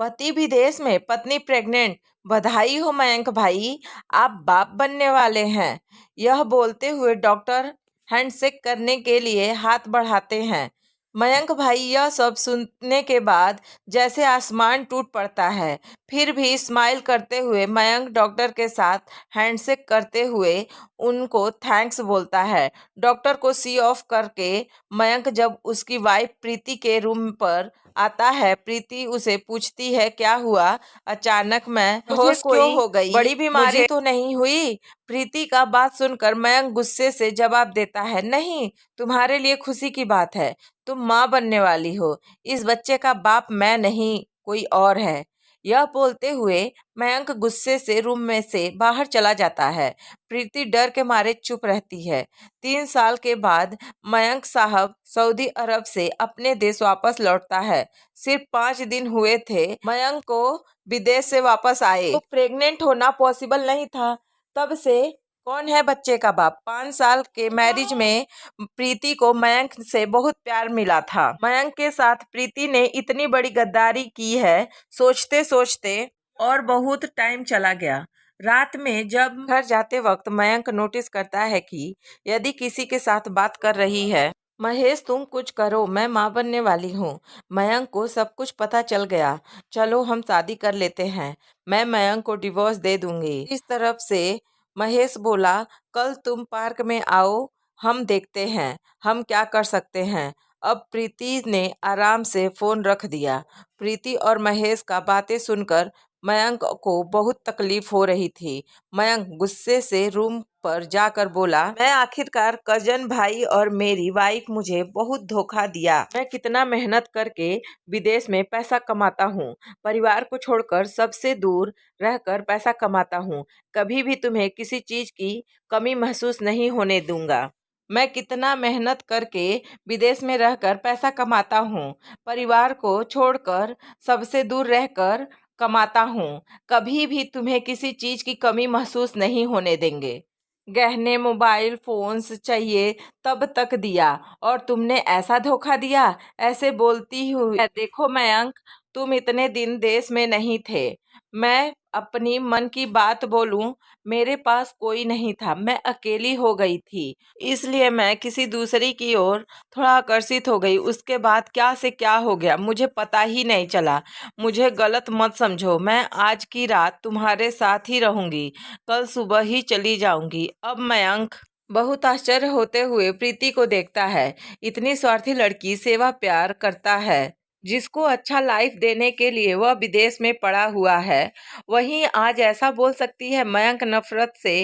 पति विदेश में, पत्नी प्रेग्नेंट। बधाई हो मयंक भाई, आप बाप बनने वाले हैं। यह बोलते हुए डॉक्टर हैंडशेक करने के लिए हाथ बढ़ाते हैं। मयंक भाई, यह सब सुनने के बाद जैसे आसमान टूट पड़ता है। फिर भी स्माइल करते हुए मयंक डॉक्टर के साथ हैंडशेक करते हुए उनको थैंक्स बोलता है। डॉक्टर को सी ऑफ करके मयंक जब उसकी वाइफ प्रीति के रूम पर आता है, प्रीति उसे पूछती है, क्या हुआ? अचानक मैं बेहोश क्यों हो गई? बड़ी बीमारी तो नहीं हुई? प्रीति का बात सुनकर मयंक गुस्से से जवाब देता है, नहीं, तुम्हारे लिए खुशी की बात है। तुम माँ बनने वाली हो। इस बच्चे का बाप मैं नहीं, कोई और है। यह बोलते हुए मयंक गुस्से से रूम में से बाहर चला जाता है। प्रीति डर के मारे चुप रहती है। 3 साल के बाद मयंक साहब सऊदी अरब से अपने देश वापस लौटता है। सिर्फ 5 दिन हुए थे मयंक को विदेश से वापस आए, तो प्रेग्नेंट होना पॉसिबल नहीं था। तब से कौन है बच्चे का बाप? 5 साल के मैरिज में प्रीति को मयंक से बहुत प्यार मिला था। मयंक के साथ प्रीति ने इतनी बड़ी गद्दारी की है, सोचते सोचते और बहुत टाइम चला गया। रात में जब घर जाते वक्त मयंक नोटिस करता है कि यदि किसी के साथ बात कर रही है, महेश तुम कुछ करो, मैं माँ बनने वाली हूँ। मयंक को सब कुछ पता चल गया। चलो हम शादी कर लेते हैं, मैं मयंक को डिवोर्स दे दूंगी। इस तरफ से महेश बोला, कल तुम पार्क में आओ, हम देखते हैं हम क्या कर सकते हैं। अब प्रीति ने आराम से फोन रख दिया। प्रीति और महेश का बातें सुनकर मयंक को बहुत तकलीफ हो रही थी। मयंक गुस्से से रूम पर जाकर बोला, मैं आखिरकार कजन भाई और मेरी वाइफ मुझे बहुत धोखा दिया। मैं कितना मेहनत करके विदेश में पैसा कमाता हूँ, परिवार को छोड़कर सबसे दूर रहकर पैसा कमाता हूँ। कभी भी तुम्हें किसी चीज की कमी महसूस नहीं होने दूंगा। मैं कितना मेहनत करके विदेश में रहकर पैसा कमाता हूँ, परिवार को छोड़कर सबसे दूर रहकर कमाता हूँ। कभी भी तुम्हें किसी चीज की कमी महसूस नहीं होने देंगे। गहने, मोबाइल फोन्स चाहिए तब तक दिया और तुमने ऐसा धोखा दिया। ऐसे बोलती हुई, देखो मयंक, तुम इतने दिन देश में नहीं थे। मैं अपनी मन की बात बोलूं, मेरे पास कोई नहीं था, मैं अकेली हो गई थी, इसलिए मैं किसी दूसरी की ओर थोड़ा आकर्षित हो गई। उसके बाद क्या से क्या हो गया मुझे पता ही नहीं चला। मुझे गलत मत समझो, मैं आज की रात तुम्हारे साथ ही रहूंगी, कल सुबह ही चली जाऊंगी। अब मयंक बहुत आश्चर्य होते हुए प्रीति को देखता है। इतनी स्वार्थी लड़की सेवा प्यार करता है, जिसको अच्छा लाइफ देने के लिए वह विदेश में पड़ा हुआ है, वहीं आज ऐसा बोल सकती है। मयंक नफरत से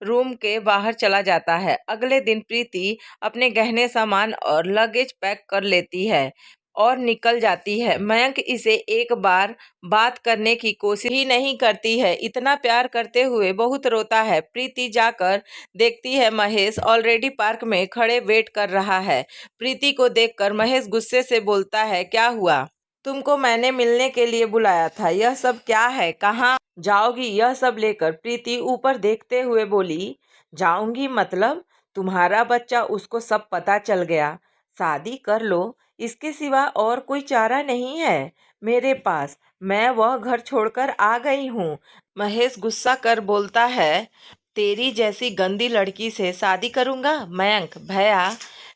रूम के बाहर चला जाता है। अगले दिन प्रीति अपने गहने सामान और लगेज पैक कर लेती है और निकल जाती है। मयंक इसे एक बार बात करने की कोशिश ही नहीं करती है। इतना प्यार करते हुए बहुत रोता है। प्रीति जाकर देखती है महेश ऑलरेडी पार्क में खड़े वेट कर रहा है। प्रीति को देखकर महेश गुस्से से बोलता है, क्या हुआ? तुमको मैंने मिलने के लिए बुलाया था, यह सब क्या है? कहाँ जाओगी? यह सब लेकर प्रीति ऊपर देखते हुए बोली, जाऊंगी मतलब? तुम्हारा बच्चा, उसको सब पता चल गया, शादी कर लो, इसके सिवा और कोई चारा नहीं है मेरे पास। मैं वह घर छोड़कर आ गई हूँ। महेश गुस्सा कर बोलता है, तेरी जैसी गंदी लड़की से शादी करूंगा? मयंक भैया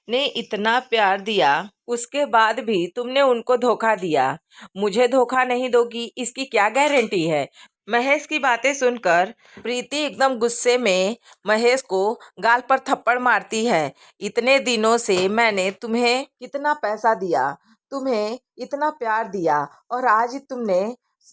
ने इतना प्यार दिया, उसके बाद भी तुमने उनको धोखा दिया। मुझे धोखा नहीं दोगी, इसकी क्या गारंटी है? महेश की बातें सुनकर प्रीति एकदम गुस्से में महेश को गाल पर थप्पड़ मारती है। इतने दिनों से मैंने तुम्हें कितना पैसा दिया, तुम्हें इतना प्यार दिया, और आज तुमने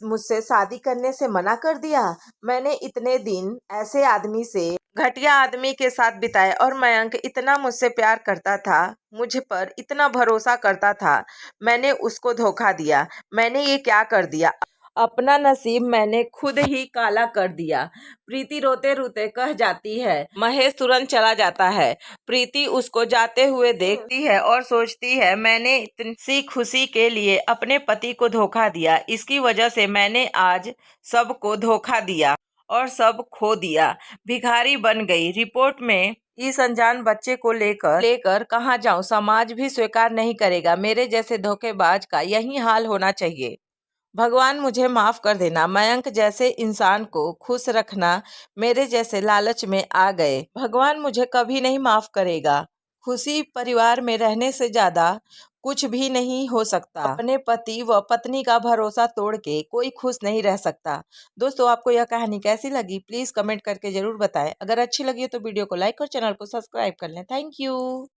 मुझसे शादी करने से मना कर दिया। मैंने इतने दिन ऐसे आदमी से, घटिया आदमी के साथ बिताए, और मयंक इतना मुझसे प्यार करता था, मुझ पर इतना भरोसा करता था, मैंने उसको धोखा दिया। मैंने ये क्या कर दिया? अपना नसीब मैंने खुद ही काला कर दिया। प्रीति रोते रोते कह जाती है। महेश तुरंत चला जाता है। प्रीति उसको जाते हुए देखती है और सोचती है, मैंने इतनी सी खुशी के लिए अपने पति को धोखा दिया, इसकी वजह से मैंने आज सबको धोखा दिया और सब खो दिया, भिखारी बन गई। रिपोर्ट में इस अनजान बच्चे को लेकर कहाँ जाऊं? समाज भी स्वीकार नहीं करेगा। मेरे जैसे धोखेबाज का यही हाल होना चाहिए। भगवान मुझे माफ कर देना, मयंक जैसे इंसान को खुश रखना मेरे जैसे लालच में आ गए। भगवान मुझे कभी नहीं माफ करेगा। खुशी परिवार में रहने से ज्यादा कुछ भी नहीं हो सकता। अपने पति व पत्नी का भरोसा तोड़ के कोई खुश नहीं रह सकता। दोस्तों, आपको यह कहानी कैसी लगी प्लीज कमेंट करके जरूर बताएं। अगर अच्छी लगी हो तो वीडियो को लाइक और चैनल को सब्सक्राइब कर लें। Thank you.